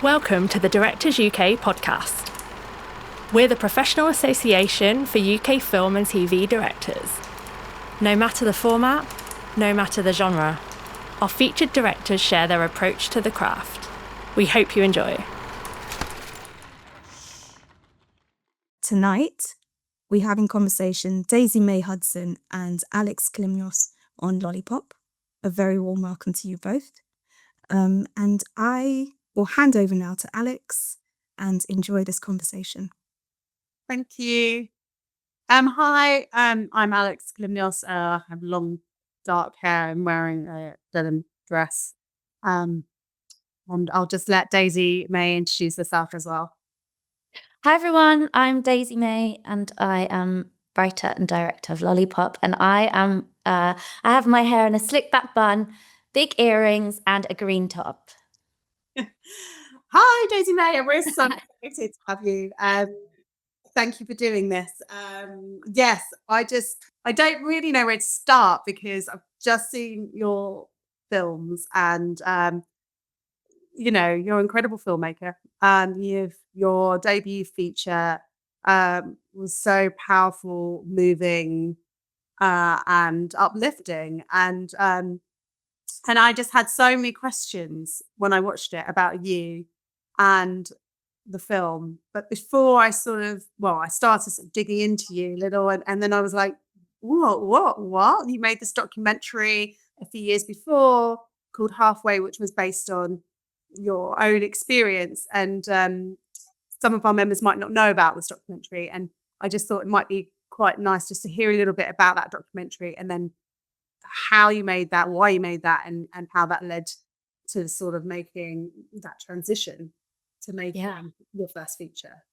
Welcome to the Directors UK podcast. We're the professional association for UK film and TV directors. No matter the format, no matter the genre, our featured directors share their approach to the craft. We hope you enjoy. Tonight, we have in conversation Daisy May Hudson and Alex Kalymnios on Lollipop. A very warm welcome to you both. And I will hand over now to Alex and enjoy this conversation. Thank you. Hi, I'm Alex Kalymnios. I have long dark hair. I'm wearing a denim dress. And I'll just let Daisy May introduce herself as well. Hi everyone, I'm Daisy May and I am writer and director of Lollipop, and I have my hair in a slick back bun, big earrings and a green top. Hi, Daisy May, and we're so excited to have you. Thank you for doing this. Yes, I don't really know where to start because I've just seen your films and you're an incredible filmmaker, and your debut feature was so powerful, moving, and uplifting, and I just had so many questions when I watched it about you and the film. But before I started digging into you a little, and then I was like, what? You made this documentary a few years before called Halfway, which was based on your own experience, and some of our members might not know about this documentary, and I just thought it might be quite nice just to hear a little bit about that documentary, and then how you made that, why you made that, and how that led to sort of making that transition to make your first feature.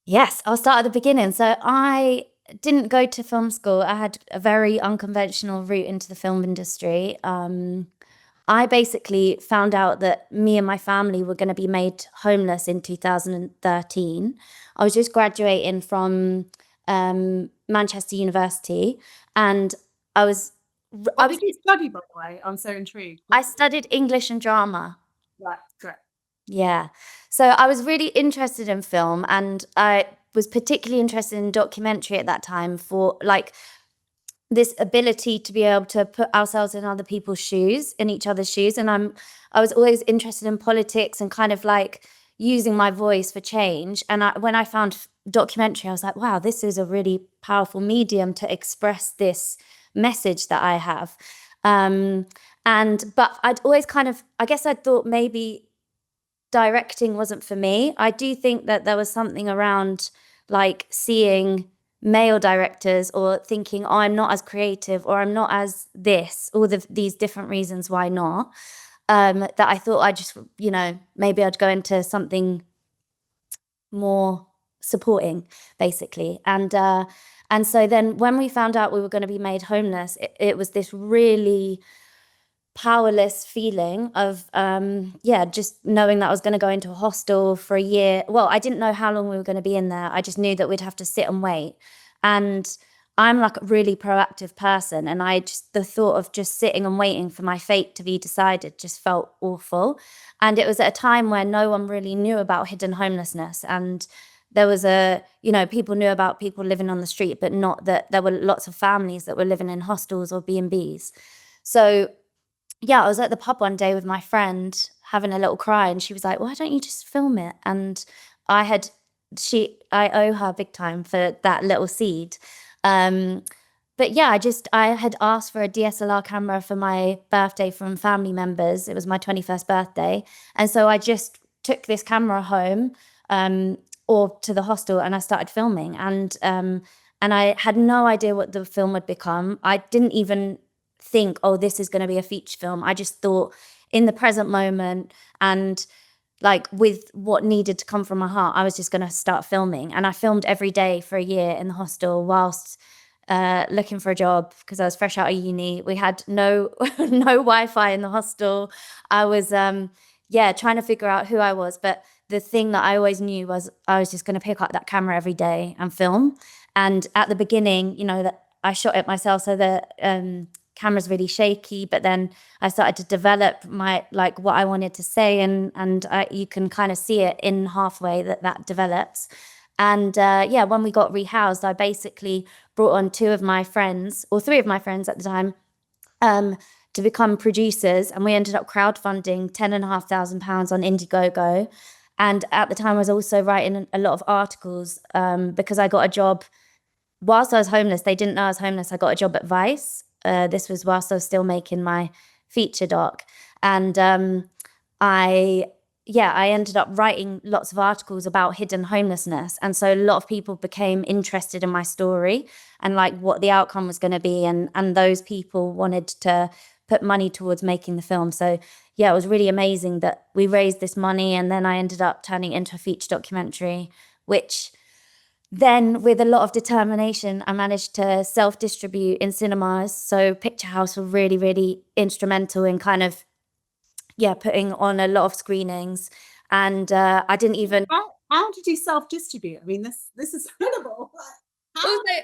Yes, I'll start at the beginning. So I didn't go to film school. I had a very unconventional route into the film industry. I basically found out that me and my family were going to be made homeless in 2013. I was just graduating from Manchester University, and What did you study, by the way? I'm so intrigued. I studied English and drama. Right, correct. Yeah. So I was really interested in film, and I was particularly interested in documentary at that time for like this ability to be able to put ourselves in other people's shoes, in each other's shoes. And I was always interested in politics and kind of like using my voice for change. And when I found documentary, I was like, wow, this is a really powerful medium to express this message that I have. But I'd always I guess I thought maybe directing wasn't for me. I do think that there was something around like seeing male directors or thinking, oh, I'm not as creative or I'm not as this, all these different reasons why not, that I thought I just, maybe I'd go into something more supporting, basically. And so then when we found out we were going to be made homeless, it was this really powerless feeling of just knowing that I was going to go into a hostel for a year. Well, I didn't know how long we were going to be in there. I just knew that we'd have to sit and wait. And I'm like a really proactive person, and the thought of just sitting and waiting for my fate to be decided just felt awful. And it was at a time where no one really knew about hidden homelessness, and there was people knew about people living on the street, but not that there were lots of families that were living in hostels or B&Bs. So yeah, I was at the pub one day with my friend having a little cry, and she was like, why don't you just film it? And I owe her big time for that little seed. But yeah, I had asked for a DSLR camera for my birthday from family members. It was my 21st birthday. And so I just took this camera home or to the hostel, and I started filming. And I had no idea what the film would become. I didn't even think, oh, this is going to be a feature film. I just thought in the present moment, and like with what needed to come from my heart, I was just going to start filming. And I filmed every day for a year in the hostel whilst looking for a job, because I was fresh out of uni. We had no Wi-Fi in the hostel. I was trying to figure out who I was. But the thing that I always knew was I was just going to pick up that camera every day and film. And at the beginning, that I shot it myself, so the camera's really shaky, but then I started to develop my, like, what I wanted to say, and you can kind of see it in halfway that develops. And yeah, when we got rehoused, I basically brought on two of my friends, or three of my friends at the time, to become producers, and we ended up crowdfunding £10,500 on Indiegogo. And at the time, I was also writing a lot of articles, because I got a job whilst I was homeless. They didn't know I was homeless. I got a job at Vice. This was whilst I was still making my feature doc. And I ended up writing lots of articles about hidden homelessness. And so a lot of people became interested in my story and like what the outcome was going to be. And those people wanted to put money towards making the film. So yeah, it was really amazing that we raised this money, and then I ended up turning it into a feature documentary, which then, with a lot of determination, I managed to self-distribute in cinemas. So Picture House were really, really instrumental in kind of, putting on a lot of screenings. And I didn't even... How did you self-distribute? I mean, this is incredible.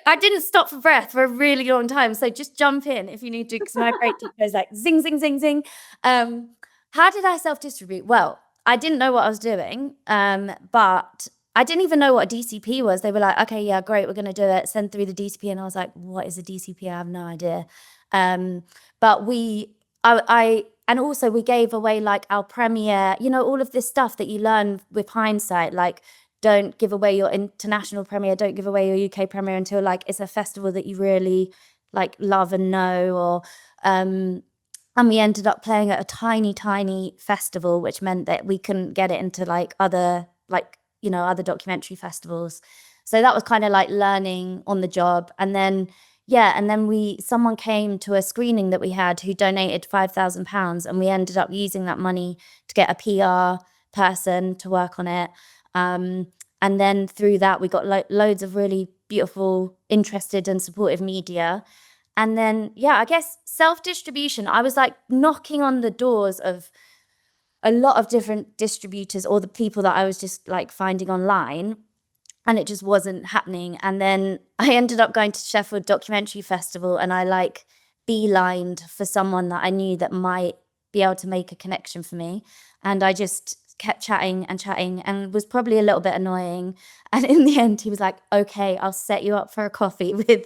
I didn't stop for breath for a really long time. So just jump in if you need to, because my great team goes like zing, zing, zing, zing. How did I self-distribute? Well, I didn't know what I was doing, but I didn't even know what a DCP was. They were like, okay, yeah, great, we're going to do it. Send through the DCP. And I was like, what is a DCP? I have no idea. But and also we gave away like our premiere, all of this stuff that you learn with hindsight, like don't give away your international premiere, don't give away your UK premiere until like it's a festival that you really like love and know, or and we ended up playing at a tiny, tiny festival, which meant that we couldn't get it into like other documentary festivals. So that was kind of like learning on the job. And then someone came to a screening that we had who donated £5,000, and we ended up using that money to get a PR person to work on it. And then through that, we got loads of really beautiful, interested and supportive media. And then, I guess self-distribution, I was like knocking on the doors of a lot of different distributors, or the people that I was just like finding online, and it just wasn't happening. And then I ended up going to Sheffield Documentary Festival, and I like beelined for someone that I knew that might be able to make a connection for me. And I just kept chatting and was probably a little bit annoying. And in the end, he was like, okay, I'll set you up for a coffee with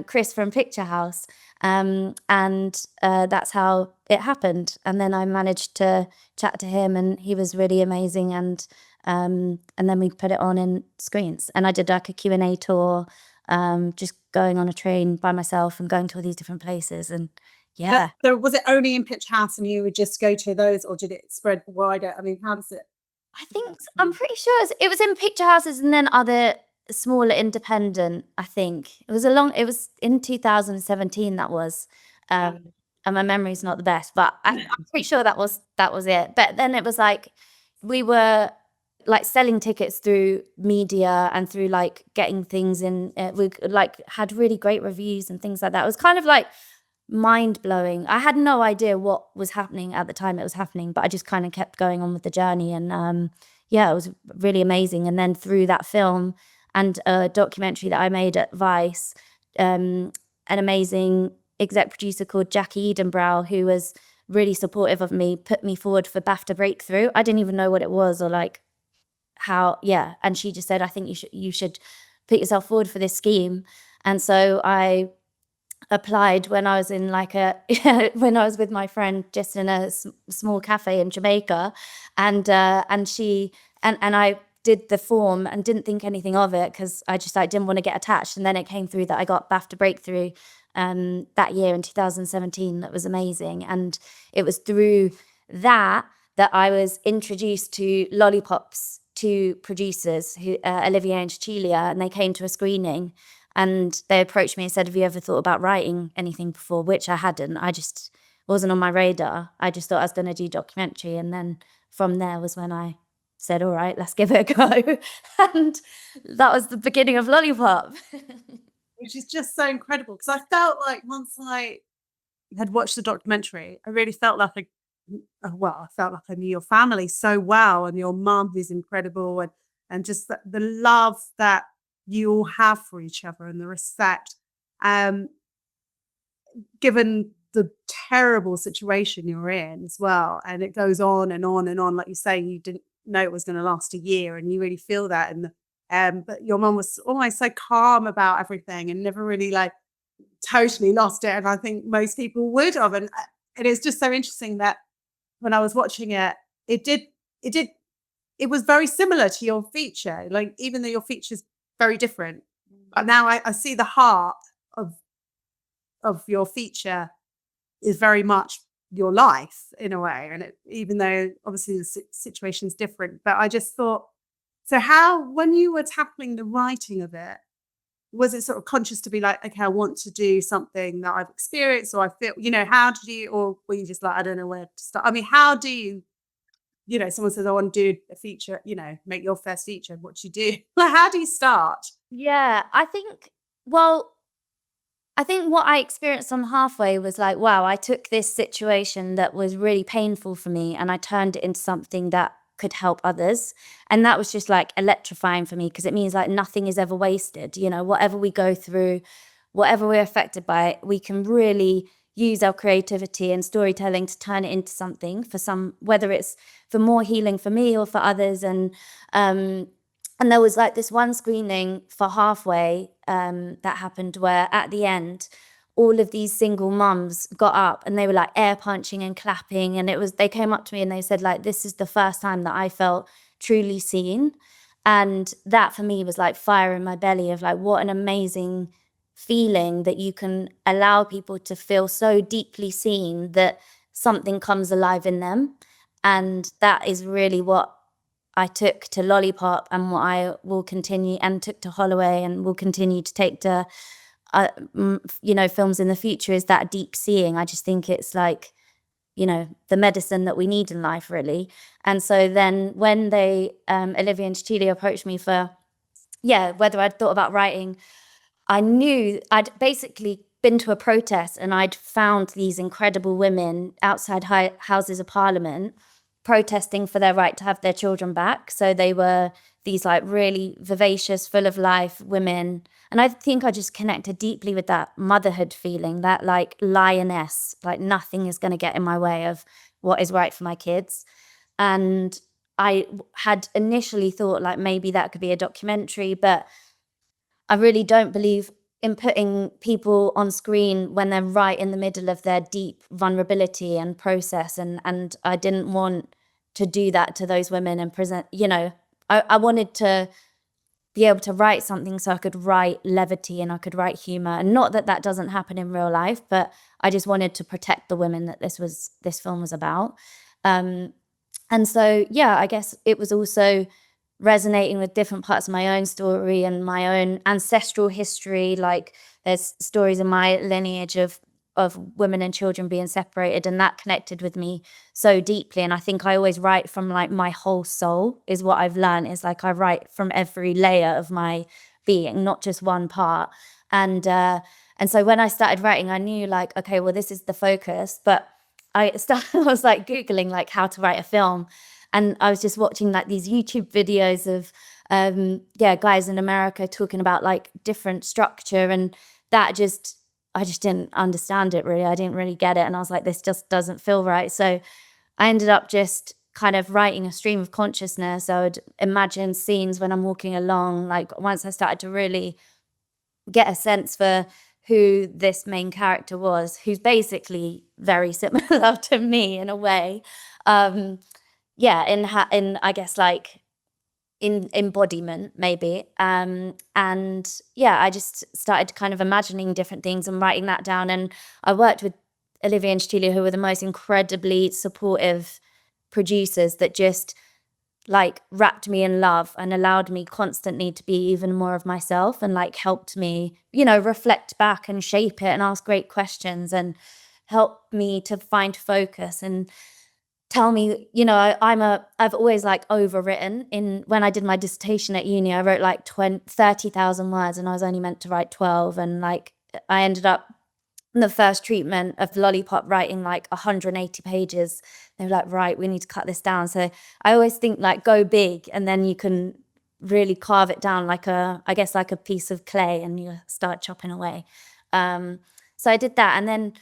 Chris from Picture House. And that's how it happened. And then I managed to chat to him, and he was really amazing. And then we put it on in screens, and I did like a Q&A tour, just going on a train by myself and going to all these different places. And was it only in Pitch House and you would just go to those, or did it spread wider? I mean, how does it? I think I'm pretty sure it was in Picture Houses and then other smaller independent. I think it was in 2017. That was, and my memory's not the best, but I'm pretty sure that was it. But then it was like we were like selling tickets through media and through like getting things in. We like had really great reviews and things like that. It was kind of like mind-blowing. I had no idea what was happening at the time it was happening, but I just kind of kept going on with the journey. And it was really amazing. And then through that film and a documentary that I made at Vice, an amazing exec producer called Jackie Edenbrow, who was really supportive of me, put me forward for BAFTA Breakthrough. I didn't even know what it was, or like how, and she just said, I think you should put yourself forward for this scheme. And so I applied when I was in like when I was with my friend just in a small cafe in Jamaica, and I did the form and didn't think anything of it, because I just didn't want to get attached. And then it came through that I got BAFTA Breakthrough that year in 2017. That was amazing. And it was through that I was introduced to Lollipop's two producers, who Olivier and Cecilia, and they came to a screening. And they approached me and said, have you ever thought about writing anything before? Which I hadn't. I just wasn't on my radar. I just thought I was going to do documentary. And then from there was when I said, all right, let's give it a go. And that was the beginning of Lollipop. Which is just so incredible, because I felt like once I had watched the documentary, I really felt like I felt like I knew your family so well, and your mum is incredible, and just the love that you all have for each other and the respect. given the terrible situation you're in as well, and it goes on and on and on. Like you say, you didn't know it was going to last a year, and you really feel that. And but your mum was almost so calm about everything and never really like totally lost it. And I think most people would have. And it's just so interesting that when I was watching it, it did, it was very similar to your feature. Like, even though your feature is very different, but now I see the heart of your feature is very much your life in a way. And even though obviously the situation is different, but I just thought, so how, when you were tackling the writing of it, was it sort of conscious to be like, okay, I want to do something that I've experienced, or I feel, how did you, or were you just like, I don't know where to start? I mean, how do you, someone says, I want to do a feature, make your first feature, what do you do? Like, how do you start? Yeah, I think what I experienced on Halfway was like, wow, I took this situation that was really painful for me and I turned it into something that could help others. And that was just like electrifying for me, because it means like nothing is ever wasted. Whatever we go through, whatever we're affected by, we can really use our creativity and storytelling to turn it into something for some, whether it's for more healing for me or for others. And there was like this one screening for Halfway that happened where at the end, all of these single mums got up and they were like air punching and clapping. And they came up to me and they said like, this is the first time that I felt truly seen. And that for me was like fire in my belly of like, what an amazing feeling that you can allow people to feel so deeply seen that something comes alive in them. And that is really what I took to Lollipop, and what I will continue, and took to Holloway and will continue to take to films in the future, is that deep seeing. I just think it's like, the medicine that we need in life, really. And so then when they Olivia and Cecilia approached me for whether I'd thought about writing, I knew I'd basically been to a protest and I'd found these incredible women outside Houses of Parliament protesting for their right to have their children back. So they were these like really vivacious, full of life women. And I think I just connected deeply with that motherhood feeling, that like lioness, like nothing is going to get in my way of what is right for my kids. And I had initially thought like maybe that could be a documentary, but I really don't believe in putting people on screen when they're right in the middle of their deep vulnerability and process. And I didn't want to do that to those women and present, I wanted to be able to write something so I could write levity and I could write humor. And not that that doesn't happen in real life, but I just wanted to protect the women that this film was about. And so, I guess it was also resonating with different parts of my own story and my own ancestral history. Like there's stories in my lineage of women and children being separated, and that connected with me so deeply. And I think I always write from like my whole soul, is what I've learned, is like I write from every layer of my being, not just one part. And so when I started writing, I knew like, okay, well, this is the focus. But I was like Googling like how to write a film. And I was just watching like these YouTube videos of guys in America talking about like different structure, and I just didn't understand it really. I didn't really get it. And I was like, this just doesn't feel right. So I ended up just kind of writing a stream of consciousness. I would imagine scenes when I'm walking along. Like once I started to really get a sense for who this main character was, who's basically very similar to me in a way. In I guess like in embodiment maybe. I just started kind of imagining different things and writing that down. And I worked with Olivia and Cecilia, who were the most incredibly supportive producers that just like wrapped me in love and allowed me constantly to be even more of myself, and like helped me, reflect back and shape it and ask great questions and help me to find focus and tell me, I've always like overwritten. When I did my dissertation at uni, I wrote like 30,000 words and I was only meant to write 12. And like, I ended up in the first treatment of Lollipop writing like 180 pages. They were like, right, we need to cut this down. So I always think like go big, and then you can really carve it down like a piece of clay, and you start chopping away. So I did that, and then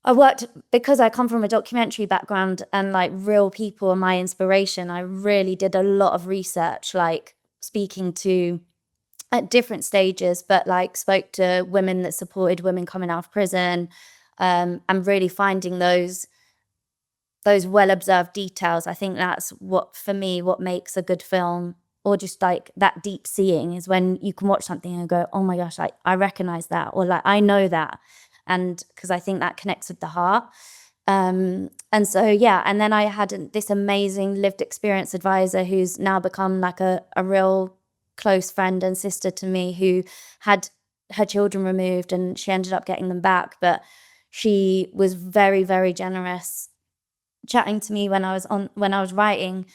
I worked, because I come from a documentary background and like real people are my inspiration. I really did a lot of research, like speaking to at different stages, but like spoke to women that supported women coming out of prison, and really finding those well-observed details. I think that's what, for me, what makes a good film, or just like that deep seeing, is when you can watch something and go, oh my gosh, I recognize that, or like I know that. And because I think that connects with the heart. And so, yeah, and then I had this amazing lived experience advisor who's now become like a real close friend and sister to me, who had her children removed and she ended up getting them back. But she was very, very generous, chatting to me when I was writing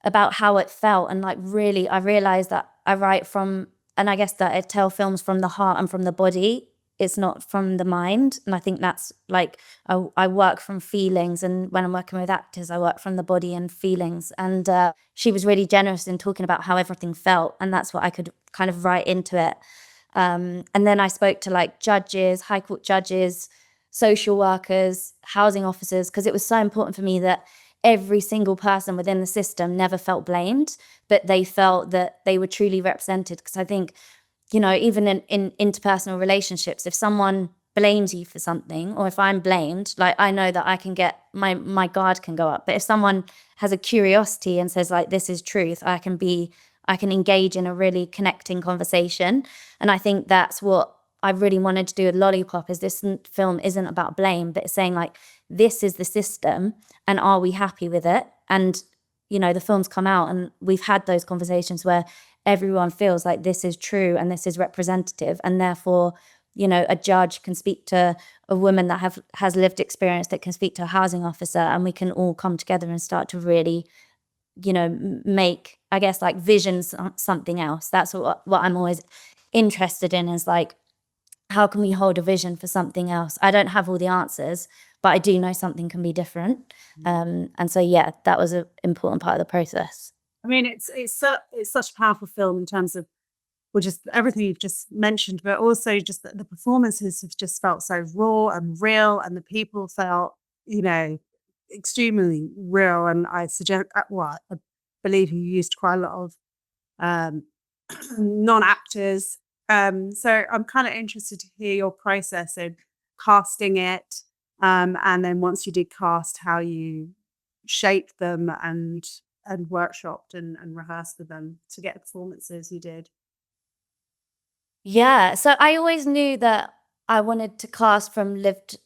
about how it felt. And like, really, I realized that I write from, and I guess that I tell films from the heart and from the body. It's not from the mind. And I think that's like, I work from feelings. And when I'm working with actors, I work from the body and feelings. And she was really generous in talking about how everything felt. And that's what I could kind of write into it. And then I spoke to like judges, high court judges, social workers, housing officers, because it was so important for me that every single person within the system never felt blamed, but they felt that they were truly represented. Because I think, you know, even in interpersonal relationships, if someone blames you for something, or if I'm blamed, like, I know that I can get my guard can go up. But if someone has a curiosity and says like, this is truth, I can engage in a really connecting conversation. And I think that's what I really wanted to do with Lollipop, is this film isn't about blame, but it's saying like, this is the system and are we happy with it? And, you know, the film's come out and we've had those conversations where everyone feels like this is true and this is representative, and therefore, you know, a judge can speak to a woman that has lived experience, that can speak to a housing officer, and we can all come together and start to really, you know, make, I guess, like vision something else. That's what I'm always interested in, is like, how can we hold a vision for something else? I don't have all the answers, but I do know something can be different. And so, yeah, that was an important part of the process. I mean, it's such a powerful film in terms of, well, just everything you've just mentioned, but also just the performances have just felt so raw and real, and the people felt, you know, extremely real. And I suggest, well, I believe you used quite a lot of non-actors. So I'm kind of interested to hear your process in casting it, and then once you did cast, how you shaped them and workshopped and rehearsed with them to get the performances you did. Yeah, so I always knew that I wanted to cast from lived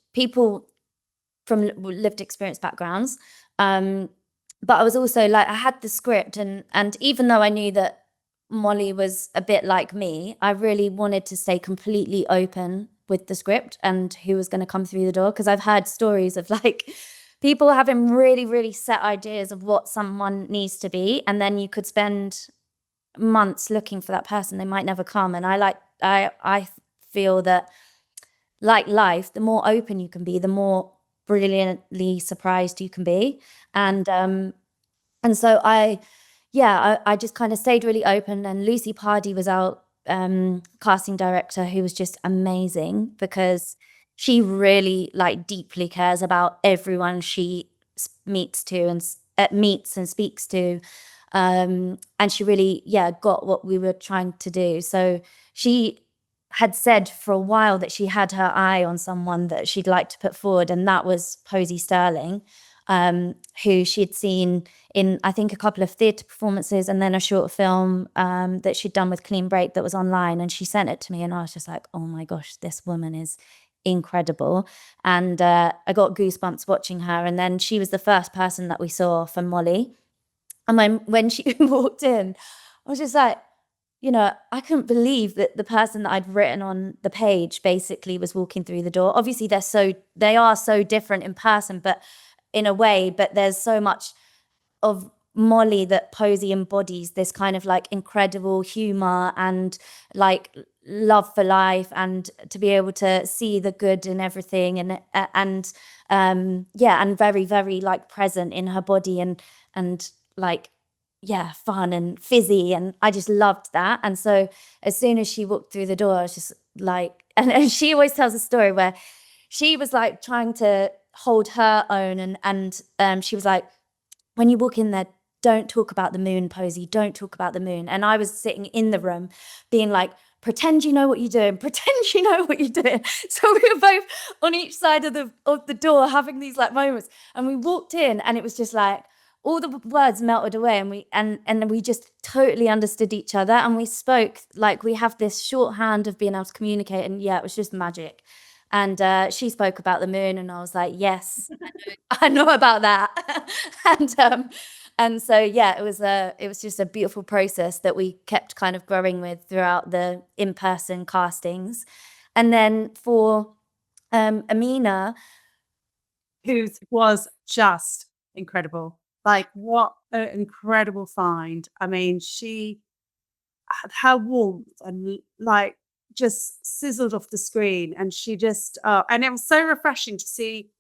experience backgrounds. But I was also like, I had the script, and even though I knew that Molly was a bit like me, I really wanted to stay completely open with the script and who was going to come through the door. Because I've heard stories of like people having really, really set ideas of what someone needs to be, and then you could spend months looking for that person. They might never come. And I feel that, like life, the more open you can be, the more brilliantly surprised you can be. And so I just kind of stayed really open. And Lucy Pardy was our casting director, who was just amazing, because she really like deeply cares about everyone she meets and speaks to. And she really, got what we were trying to do. So she had said for a while that she had her eye on someone that she'd like to put forward, and that was Posey Sterling, who she'd seen in, I think, a couple of theatre performances and then a short film that she'd done with Clean Break that was online. And she sent it to me, and I was just like, oh my gosh, this woman is incredible. And I got goosebumps watching her. And then she was the first person that we saw for Molly. And when she walked in, I was just like, you know, I couldn't believe that the person that I'd written on the page basically was walking through the door. Obviously, they are so different in person, but in a way, but there's so much of Molly that Posey embodies, this kind of like incredible humor and like love for life, and to be able to see the good in everything, and very, very like present in her body, and like, fun and fizzy, and I just loved that. And so as soon as she walked through the door, I was just like, and she always tells a story where she was like trying to hold her own, and she was like, when you walk in there, don't talk about the moon, Posey, don't talk about the moon. And I was sitting in the room being like, pretend you know what you're doing, pretend you know what you're doing. So we were both on each side of the door having these like moments, and we walked in and it was just like all the words melted away, and we just totally understood each other, and we spoke like we have this shorthand of being able to communicate, and yeah, it was just magic. And she spoke about the moon, and I was like, yes, I know about that. And so yeah, it was just a beautiful process that we kept kind of growing with throughout the in-person castings. And then for Amina, Who was just incredible. Like, what an incredible find. I mean, her warmth and like just sizzled off the screen, and she just, and it was so refreshing to see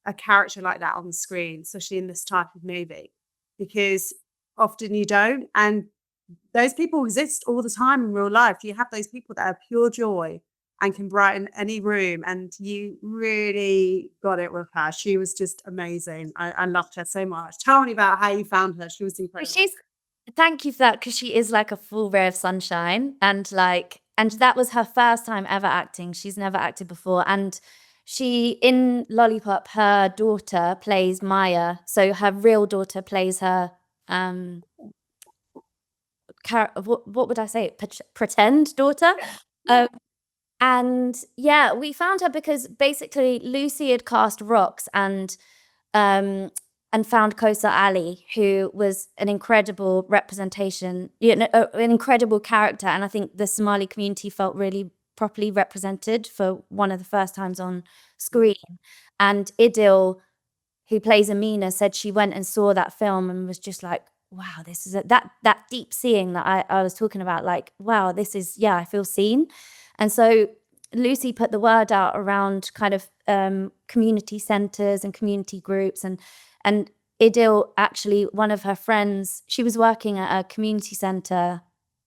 a character like that on the screen, especially in this type of movie, because often you don't. And those people exist all the time in real life. You have those people that are pure joy and can brighten any room. And you really got it with her. She was just amazing. I loved her so much. Tell me about how you found her. She was incredible. thank you for that, because she is like a full ray of sunshine, and that was her first time ever acting. She's never acted before, and she, in Lollipop, her daughter plays Maya, so her real daughter plays her what would I say? Pretend daughter. And yeah, we found her because basically Lucy had cast Rox and found Kosa Ali, who was an incredible representation, an incredible character. And I think the Somali community felt really properly represented for one of the first times on screen. And Idil, who plays Amina, said she went and saw that film and was just like, wow, this is that deep seeing that I was talking about. Like, wow, this is, yeah, I feel seen. And so Lucy put the word out around kind of community centres and community groups. And Idil, actually, one of her friends, she was working at a community centre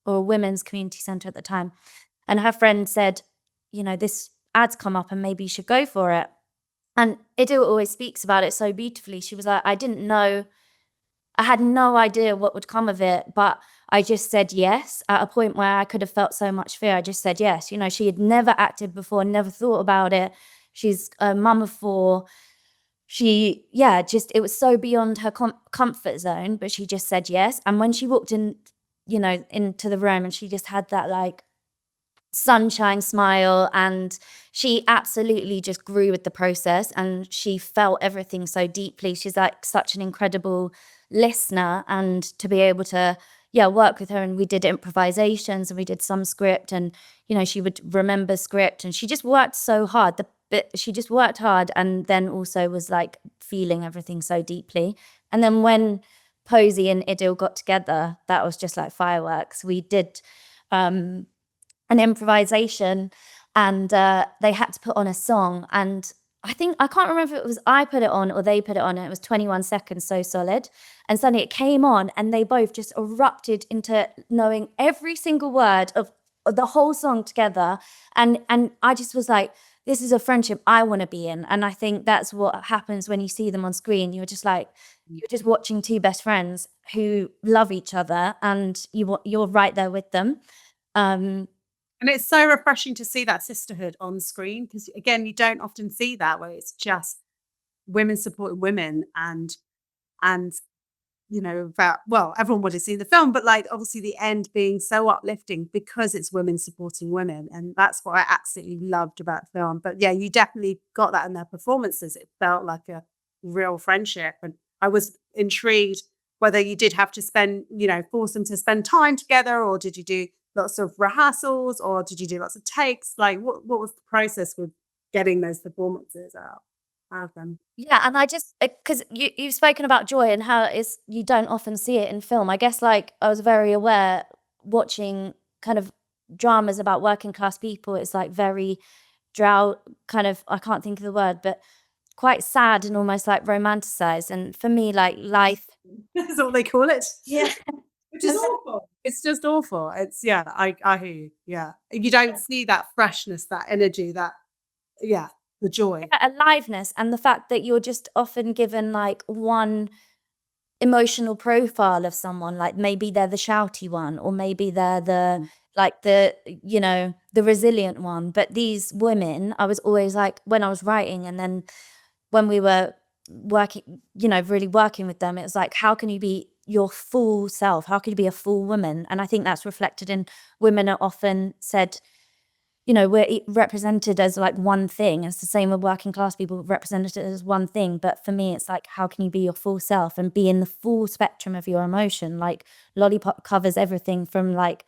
or a women's community centre at the time. And her friend said, this ad's come up and maybe you should go for it. And Idil always speaks about it so beautifully. She was like, I had no idea what would come of it, but I just said yes at a point where I could have felt so much fear. I just said yes. She had never acted before, never thought about it. She's a mum of 4. It was so beyond her comfort zone, but she just said yes. And when she walked in, into the room, and she just had that like sunshine smile, and she absolutely just grew with the process, and she felt everything so deeply. She's like such an incredible listener, and to be able to work with her, and we did improvisations and we did some script, and she would remember script, and she just worked so hard. She just worked hard, and then also was like feeling everything so deeply. And then when Posey and Idil got together, that was just like fireworks. We did an improvisation, and they had to put on a song, and I can't remember if it was I put it on or they put it on, and it was 21 Seconds, So Solid. And suddenly it came on, and they both just erupted into knowing every single word of the whole song together. And I just was like, this is a friendship I want to be in. And I think that's what happens when you see them on screen. You're just like, you're just watching 2 best friends who love each other, and you're right there with them. And it's so refreshing to see that sisterhood on screen, because again, you don't often see that, where it's just women supporting women, and everyone would have seen the film, but like obviously the end being so uplifting because it's women supporting women, and that's what I absolutely loved about the film. But yeah, you definitely got that in their performances. It felt like a real friendship, and I was intrigued whether you did have to force them to spend time together, or did you do lots of rehearsals, or did you do lots of takes? Like, what was the process with getting those performances out of them? Yeah, and I just, because you've spoken about joy and how you don't often see it in film. I guess like I was very aware watching kind of dramas about working class people. It's like very kind of, I can't think of the word, but quite sad and almost like romanticized. And for me, like life. That's what they call it. Yeah. Which is awful. It's just awful. I hear you. Yeah. You don't see that freshness, that energy, the joy. aliveness, and the fact that you're just often given like one emotional profile of someone, like maybe they're the shouty one, or maybe they're the like the the resilient one. But these women, I was always like, when I was writing, and then when we were working, really working with them, it was like, how can you be your full self? How can you be a full woman? And I think that's reflected in women are often said, we're represented as like one thing. It's the same with working class people, represented as one thing. But for me, it's like, how can you be your full self and be in the full spectrum of your emotion? Like Lollipop covers everything from like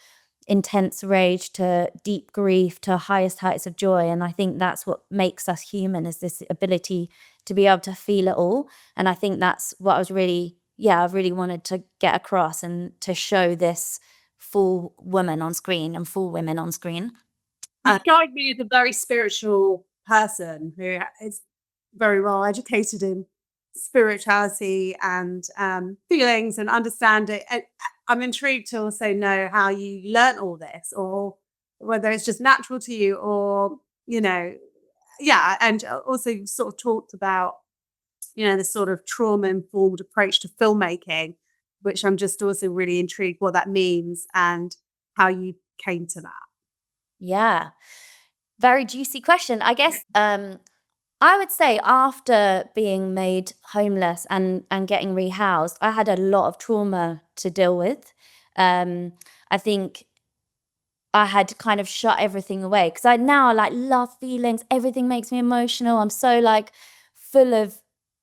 intense rage to deep grief to highest heights of joy. And I think that's what makes us human, is this ability to be able to feel it all. And I think that's what I really wanted to get across, and to show this full woman on screen and full women on screen. You guide me as a very spiritual person who is very well educated in spirituality and feelings and understanding. And I'm intrigued to also know how you learn all this, or whether it's just natural to you, or and also you sort of talked about this sort of trauma-informed approach to filmmaking, which I'm just also really intrigued what that means and how you came to that. Yeah. Very juicy question. I guess I would say after being made homeless and getting rehoused, I had a lot of trauma to deal with. I think I had kind of shut everything away, because I now like love feelings. Everything makes me emotional. I'm so like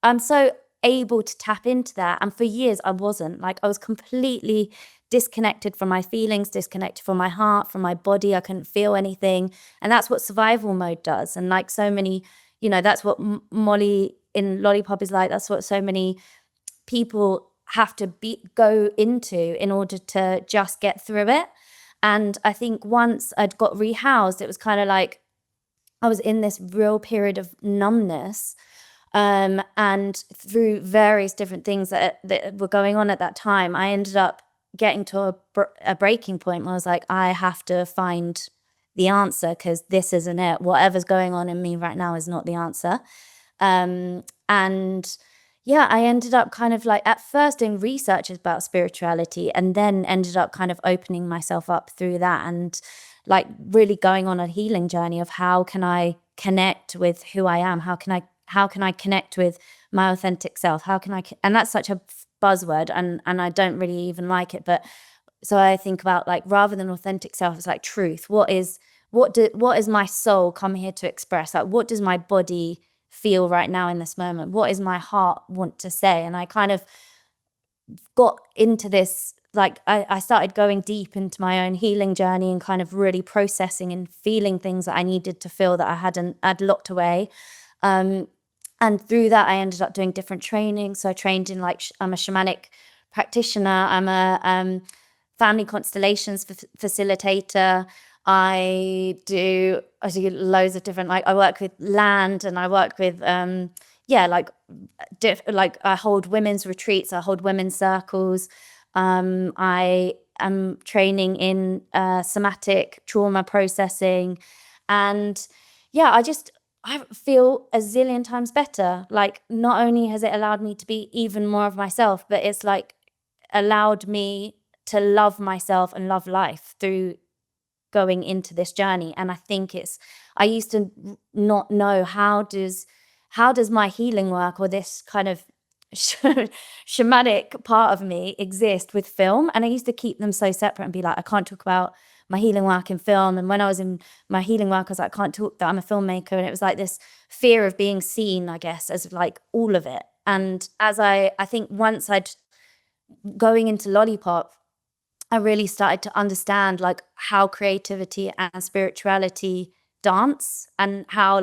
I'm so able to tap into that. And for years I wasn't. Like I was completely disconnected from my feelings, disconnected from my heart, from my body. I couldn't feel anything. And that's what survival mode does. And like so many, that's what Molly in Lollipop is like. That's what so many people have to go into in order to just get through it. And I think once I'd got rehoused, it was kind of like I was in this real period of numbness. And through various different things that were going on at that time, I ended up getting to a breaking point where I was like, I have to find the answer, because this isn't it. Whatever's going on in me right now is not the answer. And yeah, I ended up kind of like at first doing research about spirituality, and then ended up kind of opening myself up through that, and like really going on a healing journey of how can I connect with who I am? How can I connect with my authentic self? And that's such a buzzword, and I don't really even like it. But so I think about, like, rather than authentic self, it's like truth. What is my soul come here to express? Like, what does my body feel right now in this moment? What is my heart want to say? And I kind of got into this, like I started going deep into my own healing journey and kind of really processing and feeling things that I needed to feel that I'd locked away. And through that, I ended up doing different training. So I trained in I'm a shamanic practitioner. I'm a family constellations facilitator. I do loads of different, I work with land, and I work with I hold women's retreats, I hold women's circles. I am training in somatic trauma processing, and I feel a zillion times better. Like, not only has it allowed me to be even more of myself, but it's like allowed me to love myself and love life through going into this journey. And I think I used to not know how does my healing work, or this kind of shamanic part of me, exist with film. And I used to keep them so separate and be like, I can't talk about my healing work in film. And when I was in my healing work, I was like, I can't talk that I'm a filmmaker. And it was like this fear of being seen, I guess, as like all of it. And as I think once going into Lollipop, I really started to understand like how creativity and spirituality dance, and how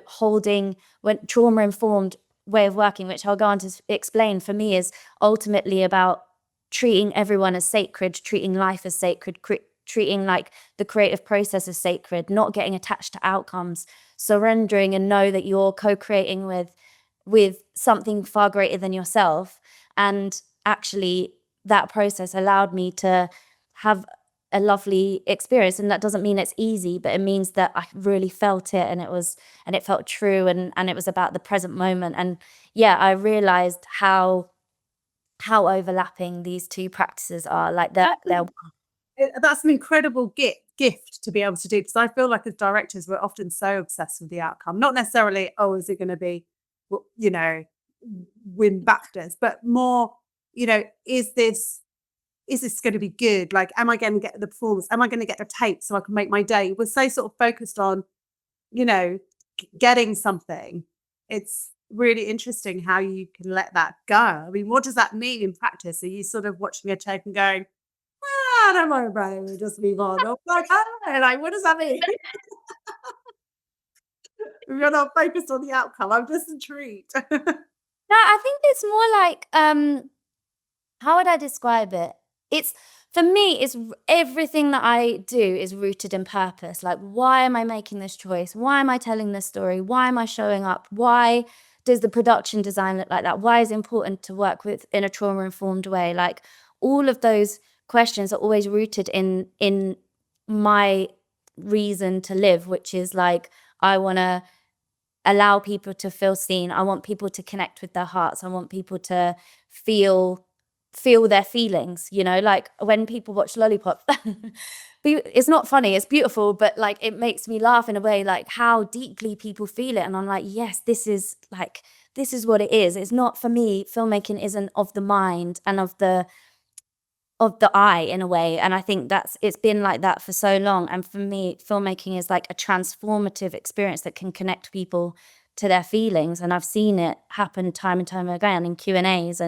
holding, when trauma-informed way of working, which I'll go on to explain, for me is ultimately about treating everyone as sacred, treating life as sacred, treating like the creative process as sacred, not getting attached to outcomes, surrendering, and know that you're co-creating with something far greater than yourself. And actually that process allowed me to have a lovely experience. And that doesn't mean it's easy, but it means that I really felt it, and it felt true, and it was about the present moment. And yeah, I realized how overlapping these two practices are. Like they're That's an incredible gift to be able to do, because I feel like as directors we're often so obsessed with the outcome, not necessarily is it going to be, win BAFTAs, but more, is this going to be good? Like, am I going to get the performance? Am I going to get the tape so I can make my day? We're so sort of focused on, getting something. It's really interesting how you can let that go. I mean, what does that mean in practice? Are you sort of watching a tape and going, I don't worry about it, we'll just move on? I'm like, what does that mean? If you're not focused on the outcome, I'm just intrigued. No, I think it's more like, how would I describe it? It's, for me, it's everything that I do is rooted in purpose. Like, why am I making this choice? Why am I telling this story? Why am I showing up? Why does the production design look like that? Why is it important to work with in a trauma-informed way? Like, all of those questions are always rooted in my reason to live, which is like, I want to allow people to feel seen. I want people to connect with their hearts. I want people to feel their feelings, like when people watch Lollipop. It's not funny, it's beautiful, but like it makes me laugh in a way, like how deeply people feel it. And I'm like, yes, this is what it is. It's not, for me, filmmaking isn't of the mind and of the eye in a way. And I think it's been like that for so long. And for me, filmmaking is like a transformative experience that can connect people to their feelings. And I've seen it happen time and time again in Q&As.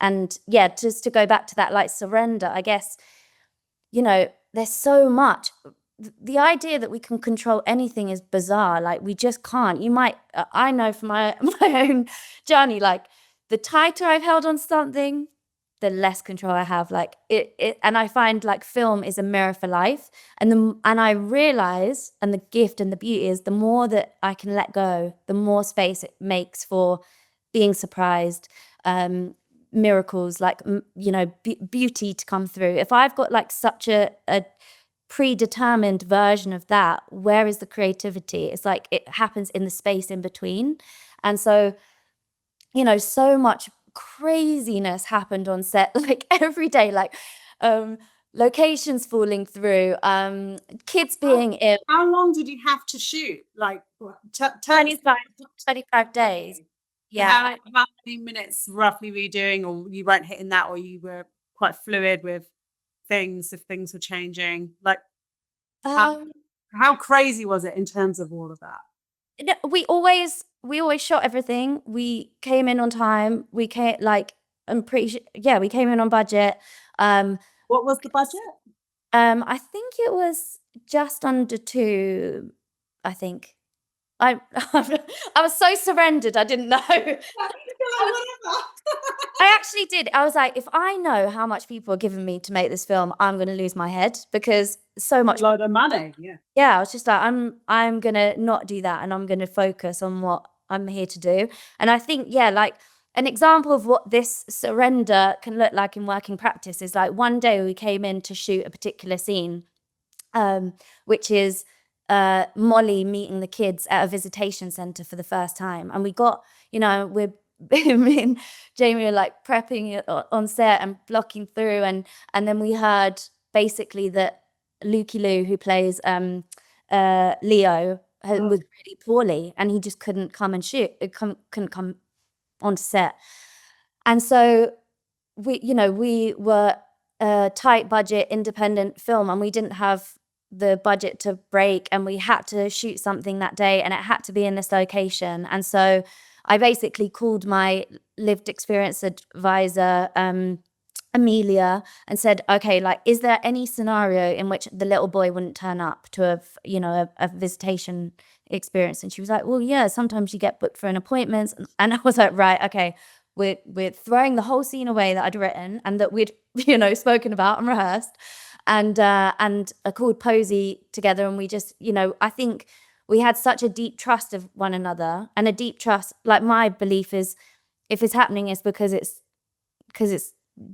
And yeah, just to go back to that, like, surrender, I guess, there's so much. The idea that we can control anything is bizarre. Like, we just can't. I know from my own journey, like, the tighter I've held on something, the less control I have. Like and I find like film is a mirror for life. And I realize, and the gift and the beauty is, the more that I can let go, the more space it makes for being surprised, miracles, like, beauty to come through. If I've got like such a predetermined version of that, where is the creativity? It's like it happens in the space in between. And so, so much craziness happened on set, like every day, like locations falling through, kids being ill. How long did you have to shoot? Like 25 days. Yeah. How many minutes roughly were you doing, or you weren't hitting that, or you were quite fluid with things if things were changing? Like, how crazy was it in terms of all of that? We always shot everything. We came in on time. We came, like, I'm pretty sure, yeah, we came in on budget. What was the budget? I think it was just under 2, I think. I was so surrendered, I didn't know. I actually did. I was like, if I know how much people are giving me to make this film, I'm going to lose my head, because so much. A lot of money, yeah. Yeah, I was just like, I'm going to not do that, and I'm going to focus on what I'm here to do. And I think, yeah, like an example of what this surrender can look like in working practice is like one day we came in to shoot a particular scene, which is Molly meeting the kids at a visitation center for the first time. And we got, me and Jamie were like prepping it on set and blocking through, and then we heard basically that Lukey Lou, who plays Leo, was really poorly, and he just couldn't come and shoot. Couldn't come onto set. And so we were a tight budget independent film, and we didn't have the budget to break, and we had to shoot something that day, and it had to be in this location. And so I basically called my lived experience advisor, Amelia, and said, okay, like, is there any scenario in which the little boy wouldn't turn up to a visitation experience? And she was like, well, yeah, sometimes you get booked for an appointment. And I was like, right, okay, we're throwing the whole scene away that I'd written and that we'd spoken about and rehearsed, and I called Posey together, and we just, I think we had such a deep trust of one another, and a deep trust, like, my belief is, if it's happening, it's because it's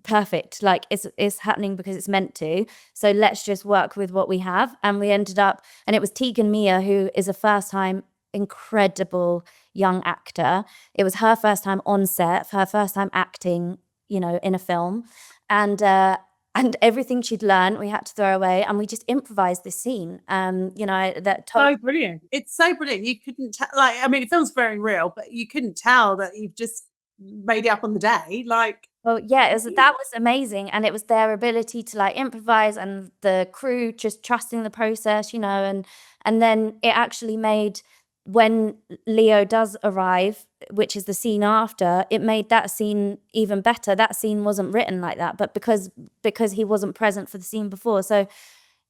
perfect. Like it's happening because it's meant to. So let's just work with what we have. And we ended up, and it was Tegan Mia, who is a first time incredible young actor. It was her first time on set, her first time acting, you know, in a film. And everything she'd learned, we had to throw away, and we just improvised this scene. You know, So brilliant. It's so brilliant. You couldn't tell, like, I mean, it feels very real, but you couldn't tell that you've just made it up on the day. Like, well, yeah, that was amazing, and it was their ability to like improvise, and the crew just trusting the process, you know, and then it actually made, when Leo does arrive, which is the scene after, it made that scene even better. That scene wasn't written like that, but because he wasn't present for the scene before. So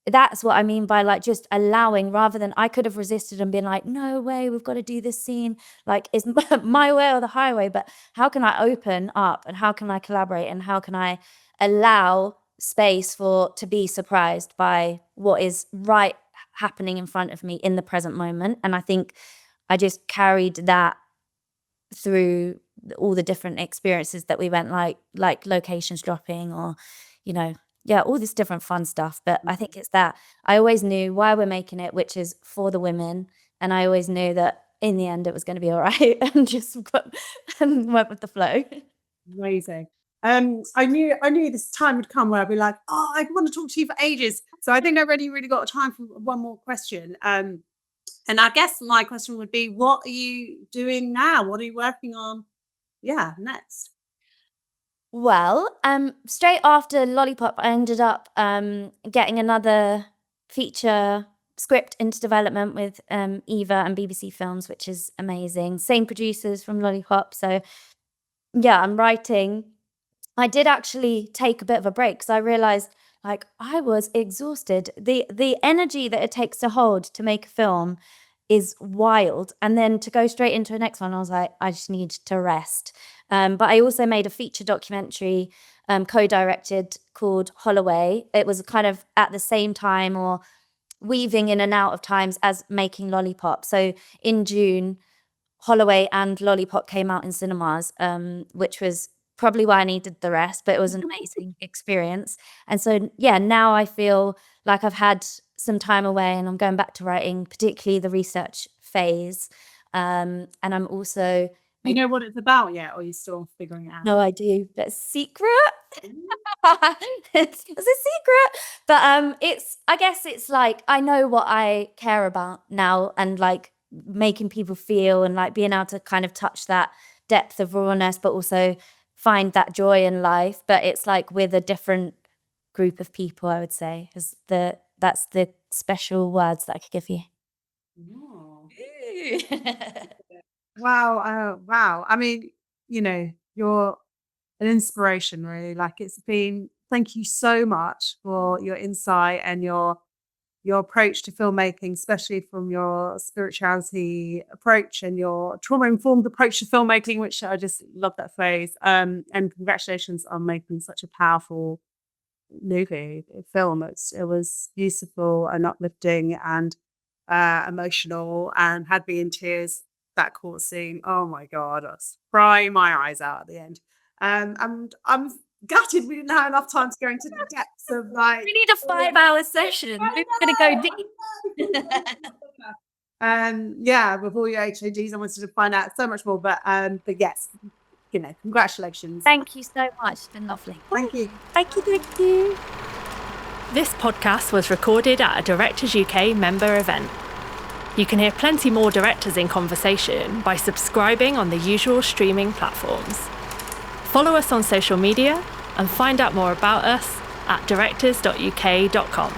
that's what I mean by like just allowing, rather than I could have resisted and been like, no way, we've got to do this scene. Like, it's my way or the highway. But how can I open up, and how can I collaborate, and how can I allow space to be surprised by what is right happening in front of me in the present moment? And I think I just carried that through all the different experiences that we went, like locations dropping, or, you know, yeah, all this different fun stuff. But I think it's that I always knew why we're making it, which is for the women. And I always knew that in the end it was going to be all right, and just went with the flow. amazing. I knew this time would come where I'd be like, oh, I want to talk to you for ages. So I think I really got time for one more question. And I guess my question would be, what are you doing now? What are you working on? Yeah, next. Well, straight after Lollipop, I ended up getting another feature script into development with Eva and BBC Films, which is amazing. Same producers from Lollipop. So yeah, I'm writing. I did actually take a bit of a break because I realized, like, I was exhausted. The energy that it takes to hold to make a film is wild. And then to go straight into the next one, I was like, I just need to rest. But I also made a feature documentary co-directed called Holloway. It was kind of at the same time, or weaving in and out of times, as making Lollipop. So in June, Holloway and Lollipop came out in cinemas, which was probably why I needed the rest, but it was an amazing experience. And so, yeah, now I feel like I've had some time away, and I'm going back to writing, particularly the research phase. And I'm also... Do you know what it's about yet, or are you still figuring it out? No, I do. That's secret. It's a secret. But I guess it's like, I know what I care about now, and like making people feel, and like being able to kind of touch that depth of rawness, but also find that joy in life. But it's like with a different group of people, I would say, is that's the special words that I could give you. Oh. Wow. Wow. I mean, you know, you're an inspiration, really. Like, thank you so much for your insight and your approach to filmmaking, especially from your spirituality approach and your trauma-informed approach to filmmaking, which I just love that phrase. And congratulations on making such a powerful film. It was beautiful and uplifting and emotional, and had me in tears. That court scene, oh my God, I was crying my eyes out at the end. And I'm gutted we didn't have enough time to go into the depths of, like, We need a 5-hour session. We're going to go deep. Yeah, with all your HODs, I wanted to find out so much more. But yes, you know, congratulations. Thank you so much. It's been lovely. Thank you. Thank you. This podcast was recorded at a Directors UK member event. You can hear plenty more directors in conversation by subscribing on the usual streaming platforms. Follow us on social media and find out more about us at directors.uk.com.